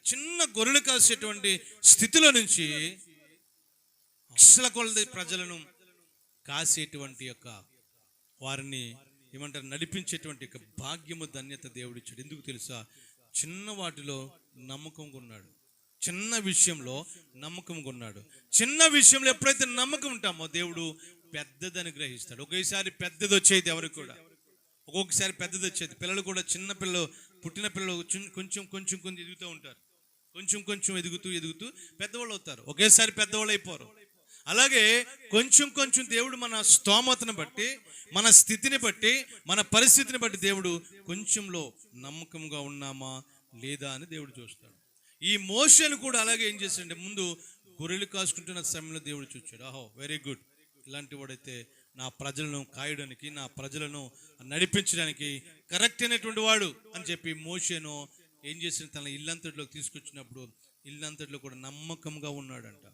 చిన్న గొర్రెలు కాసేటువంటి స్థితిలో నుంచి లక్షల కొలది ప్రజలను కాసేటువంటి యొక్క వారిని ఏమంటారు నడిపించేటువంటి యొక్క భాగ్యము ధన్యత దేవుడు ఇచ్చాడు. ఎందుకు తెలుసా? చిన్న వాటిలో నమ్మకంగా ఉన్నాడు. చిన్న విషయంలో నమ్మకంగా ఉన్నాడు. చిన్న విషయంలో ఎప్పుడైతే నమ్మకం ఉంటామో దేవుడు పెద్దదని గ్రహిస్తాడు. ఒకేసారి పెద్దది వచ్చేది ఎవరికి కూడా, ఒక్కొక్కసారి పెద్దది వచ్చేది. పిల్లలు కూడా, చిన్న పిల్లలు, పుట్టిన పిల్లలు కొంచెం కొంచెం కొంచెం ఎదుగుతూ ఉంటారు. కొంచెం కొంచెం ఎదుగుతూ పెద్దవాళ్ళు అవుతారు. ఒకేసారి పెద్దవాళ్ళు అయిపోరు. అలాగే కొంచెం కొంచెం దేవుడు మన స్తోమతను బట్టి, మన స్థితిని బట్టి, మన పరిస్థితిని బట్టి దేవుడు కొంచెంలో నమ్మకంగా ఉన్నామా లేదా అని దేవుడు చూస్తాడు. ఈ మోషేను కూడా అలాగే ఏం చేశాడంటే, ముందు గొర్రెలు కాసుకుంటున్న సమయంలో దేవుడు చూచాడు. ఆహో వెరీ గుడ్, ఇలాంటి వాడైతే నా ప్రజలను కాయడానికి, నా ప్రజలను నడిపించడానికి కరెక్ట్ అయినటువంటి వాడు అని చెప్పి మోషేను ఏం చేసిన, తన ఇల్లంతటిలోకి తీసుకొచ్చినప్పుడు ఇల్లంతటిలో కూడా నమ్మకంగా ఉన్నాడంట.